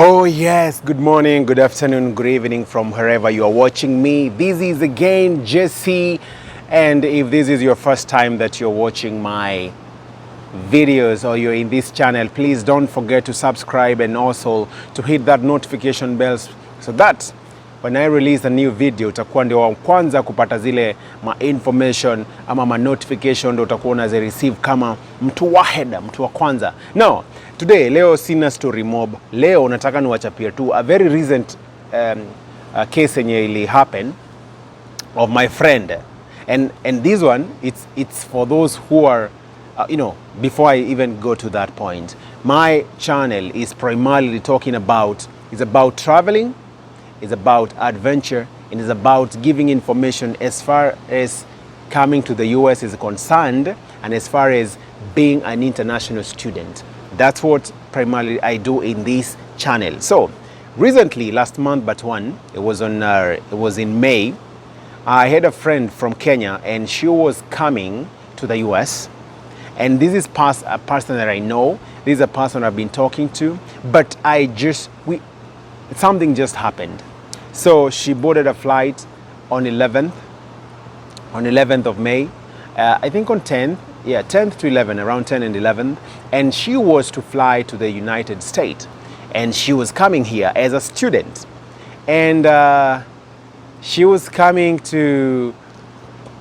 Oh yes, good morning, good afternoon, good evening from wherever you are watching me. This is again Jesse, and if this is your first time that you're watching my videos or you're in this channel, please don't forget to subscribe and also to hit that notification bell so that when I release a new video utakuwa ndio wa kwanza kupata zile ma information ama ma notification, ndio utakuwa unazi receive kama mtu wa kwanza. Now, today leo sina story mob. Leo nataka niwachapie tu a very recent case yenye ili happen of my friend, and this one it's for those who are before I even go to that point, my channel is primarily talking about, it's about traveling, it's about adventure, and it's about giving information as far as coming to the US is concerned, and as far as being an international student. That's what primarily I do in this channel. So recently, last month but one, it was in May, I had a friend from Kenya and she was coming to the US, and this is a person that I know, this is a person I've been talking to, but something just happened. So she boarded a flight on 11th of May, I think on 10th, yeah, 10th to 11, around 10 and 11, and she was to fly to the United States, and she was coming here as a student, and she was coming to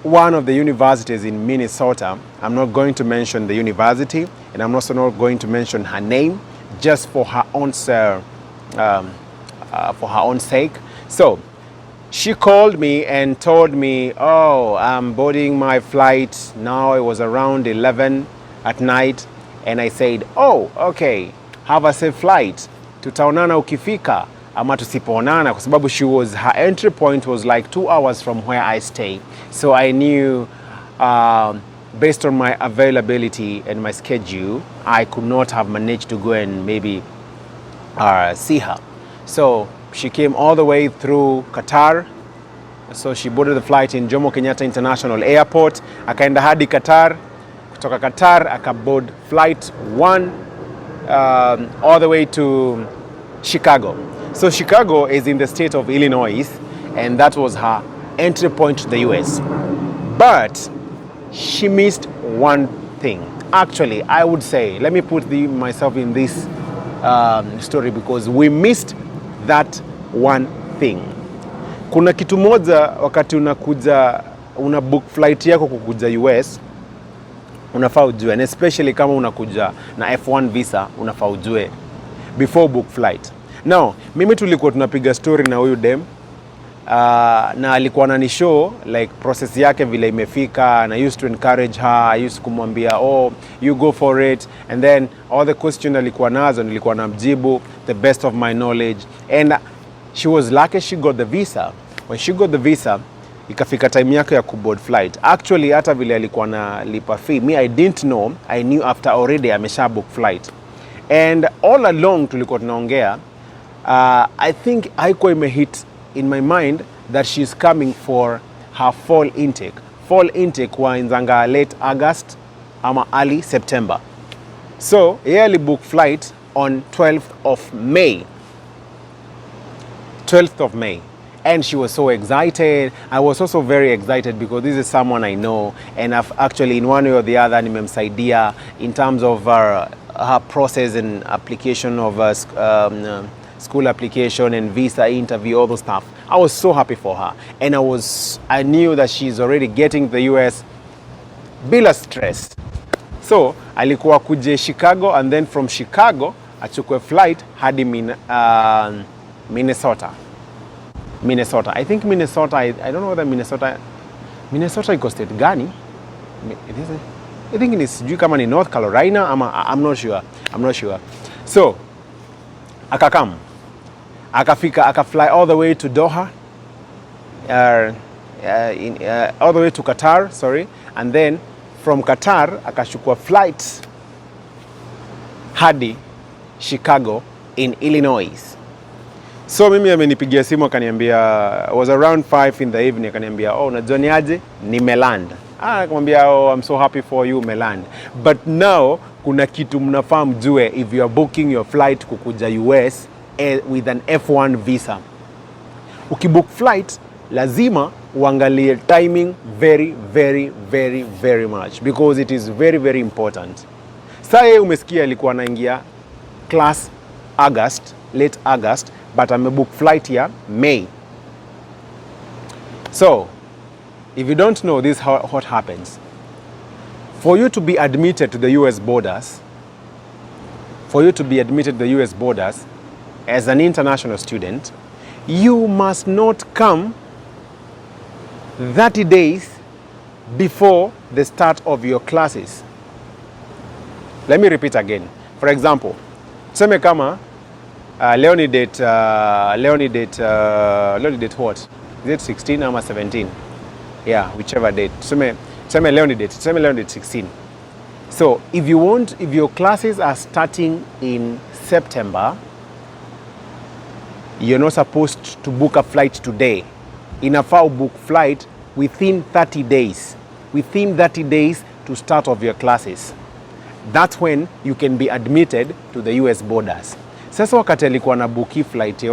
one of the universities in Minnesota. I'm not going to mention the university, and I'm also not going to mention her name, just for her own sake. So she called me and told me, oh, I'm boarding my flight now. It was around 11 at night, and I said, oh, okay, have a safe flight, tutaonana ukifika ama tusipoonana, kwa sababu her entry point was like 2 hours from where I stay. So I knew based on my availability and my schedule, I could not have managed to go and maybe see her. So she came all the way through Qatar. So she boarded the flight in Jomo Kenyatta International Airport, akaenda hadi Qatar. Kutoka Qatar akaboard flight 1 all the way to Chicago. So Chicago is in the state of Illinois, and that was her entry point to the US. But she missed one thing. Actually, I would say, let me put myself in this story, because we missed that one thing. Kuna kitu moja wakati una book flight yako kukuja US, unafaa ujue, and especially kama unakuja na F1 visa, unafaa ujue before book flight. Now, mimi tulikuwa tunapiga story na huyu dem, na alikuwa ananishow like process yake vile imefika, and I used to encourage her, I used kumwambia, oh, you go for it, and then all the question alikuwa nazo nilikuwa namjibu the best of my knowledge, and she was lucky she got the visa. When she got the visa, ikafika time yake ya kuboard flight. Actually, hata vile alikuwa na lipa fee, me I didn't know, I knew after already amesha book flight. And all along tulikuwa tunaongea, I think haikuwa imehit in my mind that she's coming for her fall intake. Fall intake wa inzanga late August ama early September. So, yeye book flight on 12th of May. 12th of May. And she was so excited. I was also very excited because this is someone I know, and I've actually in one way or the other nimemsaidia in terms of her process and application of school application and visa interview, all those stuff. I was so happy for her, and I knew that she's already getting to the US bila stress. So alikuwa kuje Chicago, and then from Chicago achukue flight hadi Minnesota. I think Minnesota, I don't know whether Minnesota iko state gani. I think it is kama ni North Carolina, I'm not sure. So akafika, akafly all the way to Doha, all the way to Qatar, sorry, and then from Qatar akachukua flight hadi Chicago in Illinois. So mimi amenipigia simu akaniambia, was around 5 in the evening, akaniambia, oh, unajua ni aje? Nimeland. Akamwambia, oh, I'm so happy for you, umeland. But now kuna kitu mnafaa mjue, if you are booking your flight kukuja US, with an F1 visa. Ukibook flight, lazima uangalie timing very, very, very, very much because it is very, very important. Sasa umesikia alikuwa anaingia class August, late August, but amebook flight ya May. So, if you don't know this, what happens? For you to be admitted to the US borders, as an international student, you must not come 30 days before the start of your classes. Let me repeat again. For example, tuseme kama leo ni date what? Is it 16 or 17? Yeah, whichever date. Tuseme leo ni date 16. So, if your classes are starting in September, you're not supposed to book a flight today. Inafaa book flight within 30 days. Within 30 days to start of your classes. That's when you can be admitted to the US borders. Sasa wakati alikuwa na booki flight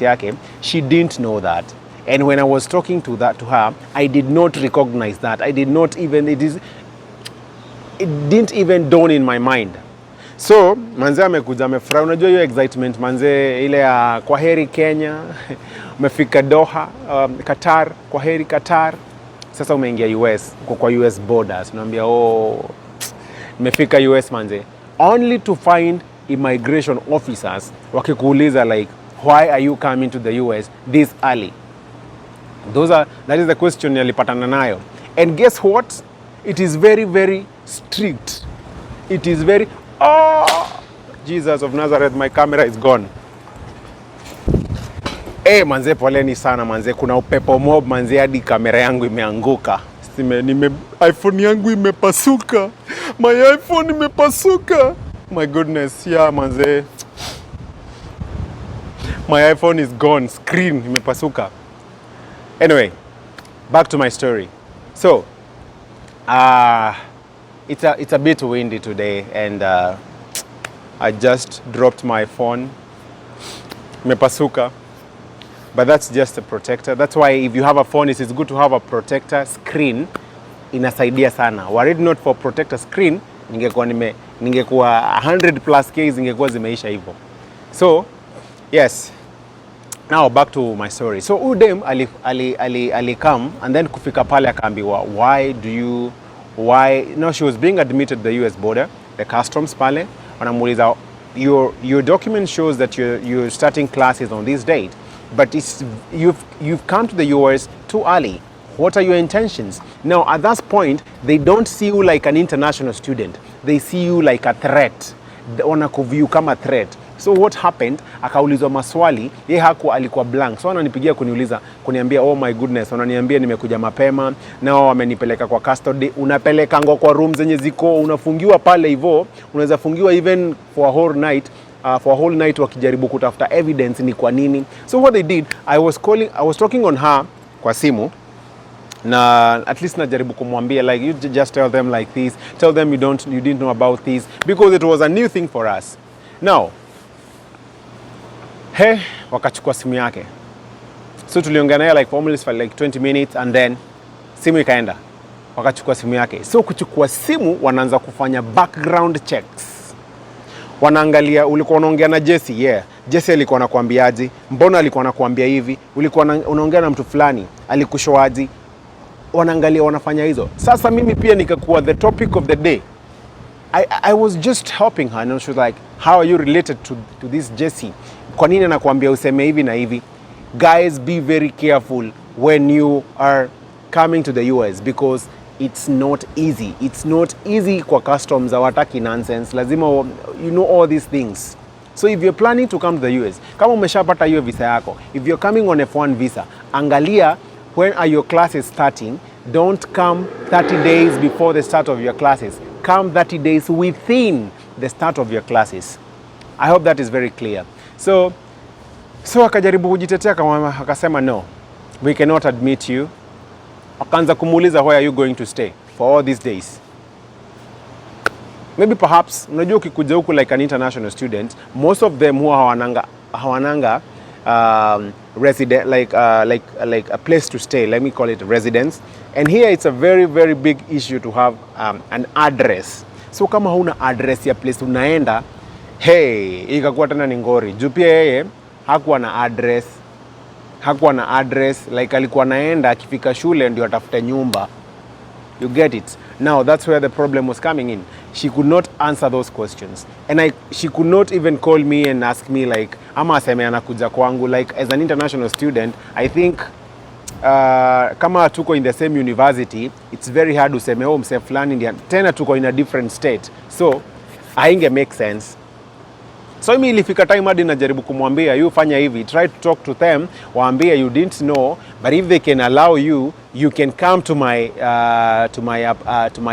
yake, she didn't know that. And when I was talking to her, I did not recognize that. It didn't even dawn in my mind. So, manze amekuja amefurahi. Unajua hiyo excitement manze ile ya kwaheri Kenya, umefika Doha, Qatar, kwaheri Qatar. Sasa umeingia US, uko kwa US borders. Unaambia umefika US manze. Only to find immigration officers wakikuuliza like, why are you coming to the US this early? That is the question nilipatana nayo. And guess what? It is very, very strict. It is very... Jesus of Nazareth, my camera is gone. Manze poleni sana manze, kuna upepo mob manze hadi kamera yangu imeanguka. iPhone yangu imepasuka. My iPhone imepasuka. My goodness, yeah manze. My iPhone is gone, screen imepasuka. Anyway, back to my story. So, it's a bit windy today, and I just dropped my phone. Mepasuka. But that's just a protector. That's why if you have a phone, it is good to have a protector screen. Inasaidia sana. Were it not for protector screen, ningekuwa 100 plus Ks zingekuwa zimeisha hivyo. So, yes. Now back to my story. So Udem ali come, and then kufika pale akaambiwa, no, she was being admitted to the US border, the customs pale, wanamuuliza, your document shows that you're starting classes on this date, but you've come to the US too early. What are your intentions? Now at that point, they don't see you like an international student. They see you like a threat. Wanakuview kama threat. So what happened? Akaulizwa maswali, yeye alikuwa blank. So ananipigia kuniambia, oh my goodness, wananiambia nimekuja mapema, nao wamenipeleka kwa custody. Unapelekango kwa room zenye ziko, unafungiwa pale hivyo, unaweza fungiwa even for a whole night wakijaribu kutafuta evidence ni kwa nini. So what they did, I was talking on her kwa simu, na at least najaribu kumwambia like, you just tell them like this, tell them you didn't know about this, because it was a new thing for us. Now, wakachukua simu yake. So tuliongea naye like almost for like 20 minutes, and then simu ikaenda. Wakachukua simu yake. So kuchukua simu, wanaanza kufanya background checks. Wanaangalia ulikuwa unaongea na Jesse, yeah. Jesse alikuwa anakuambiaje? Mbona alikuwa anakuambia hivi? Ulikuwa unaongea na mtu fulani, alikushoaje? Wanaangalia, wanafanya hizo. Sasa mimi pia nikakuwa the topic of the day. I was just helping her, and she was like, how are you related to this Jesse? Kwa nini anakuambia useme hivi na hivi? Guys, be very careful when you are coming to the US, because it's not easy. It's not easy kwa customs, hawataki nonsense. Lazima you know all these things. So if you're planning to come to the US, kama umeshapata hiyo visa yako, if you're coming on F1 visa, angalia when are your classes starting. Don't come 30 days before the start of your classes. Come 30 days within the start of your classes. I hope that is very clear. So akajaribu kujitetea, akasema no, we cannot admit you. Akaanza kumuuliza, where are you going to stay for all these days? maybe perhaps, unajua ukikuja huku like an international student, most of them huwa hawananga resident, like a place to stay, let me call it residence. And here it's a very very big issue to have an address. So kama huna address ya place unaenda, hey, ikakuwa tena ni ngori. Juu pia yeye hakuwa na address, like alikuwa naenda akifika shule ndio atafute nyumba. You get it? Now that's where the problem was coming in. She could not answer those questions, and she could not even call me and ask me like, ama aseme anakuja kwangu. Like as an international student, I think kama tuko in the same university, it's very hard to useme oh mse fulani ndio tena tuko in a different state, so hainge make sense. So mimi ilifika time hadi najaribu kumwambia you fanya hivi, try to talk to them, waambie you didn't know, but if they can allow you, you can come to my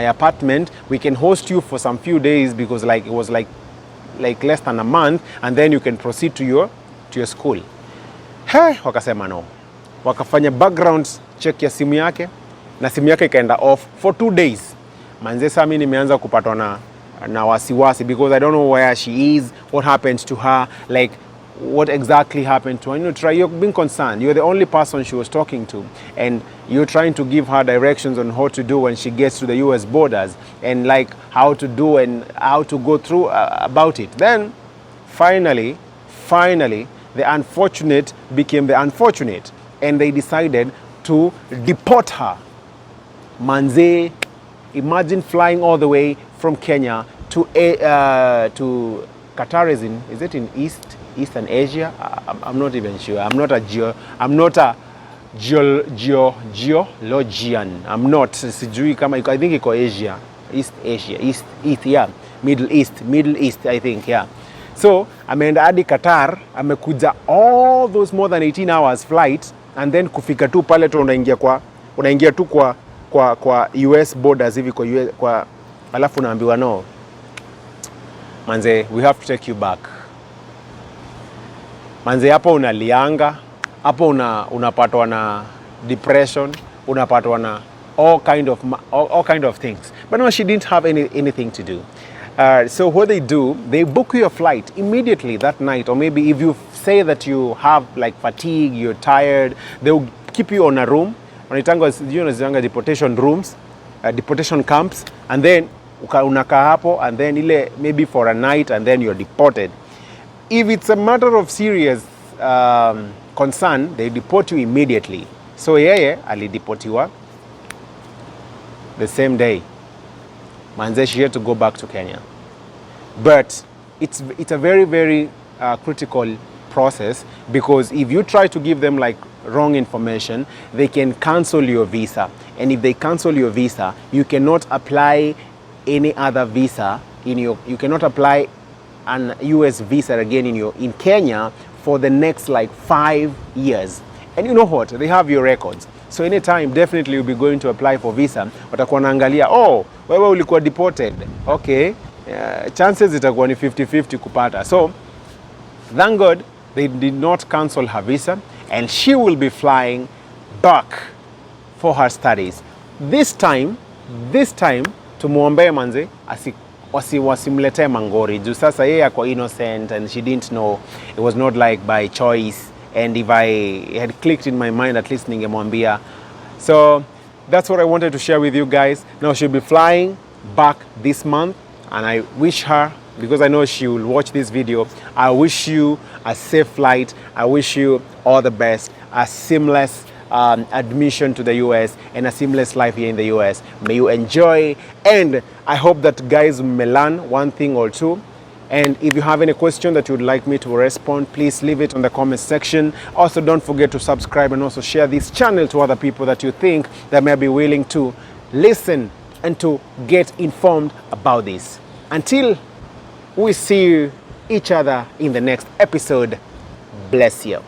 apartment, we can host you for some few days, because like it was like less than a month, and then you can proceed to your school. Hey, wakasema no. Wakafanya background check ya simu yake, na simu yake ikaenda off for 2 days. Manze sasa mimi nimeanza kupatwa na wasiwasi, because I don't know where she is, what happened to her, like what exactly happened to her. You know, you're being concerned. You're the only person she was talking to, and you're trying to give her directions on what to do when she gets to the US borders, and like how to do and how to go through about it. Then finally the unfortunate became the unfortunate, and they decided to deport her. Manze, imagine flying all the way from Kenya to Qatar. Is it in Eastern Asia? I'm not even sure. I'm not a geologian. I'm not. Sijui kama I think iko Asia, East Asia, East, yeah, Middle East I think, yeah. So ameenda hadi Qatar, amekuja all those more than 18 hours flight, and then kufika tu pale tu unaingia tu kwa US borders hivi kwa alafu naambiwa no, manze, we have to take you back. Manze, hapo unalianga, hapo unapatwa na depression, unapatwa na all kind of things. But no, she didn't have anything to do. So what they do, they book you a flight immediately that night, or maybe if you say that you have like fatigue, you're tired, they'll keep you on a room. Wanaitanga deportation rooms, deportation camps, and then unakaa hapo, and then ile maybe for a night, and then you're deported. If it's a matter of serious concern, they deport you immediately. So yeye alideportiwa the same day. Manze, she had to go back to Kenya. But it's a very very critical process, because if you try to give them like wrong information, they can cancel your visa, and if they cancel your visa, you cannot apply any other visa you cannot apply an US visa again in Kenya for the next like 5 years. And you know what, they have your records, so anytime definitely you'll be going to apply for visa, watakuwa naangalia, oh, wewe ulikuwa deported, okay, chances itakuwa ni 50-50 kupata. So thank God they did not cancel her visa, and she will be flying back for her studies. This time tumuombee manze wasimletee mangori, juu sasa yeye ako innocent and she didn't know, it was not like by choice, and if I had clicked in my mind, at least ningemwambia. So that's what I wanted to share with you guys. Now she'll be flying back this month, and I wish her, because I know she will watch this video, I wish you a safe flight. I wish you all the best, a seamless admission to the US, and a seamless life here in the US. May you enjoy, and I hope that guys may learn one thing or two. And if you have any question that you would like me to respond, please leave it on the comment section. Also, don't forget to subscribe and also share this channel to other people that you think that may be willing to listen and to get informed about this. Until we see each other in the next episode, bless you.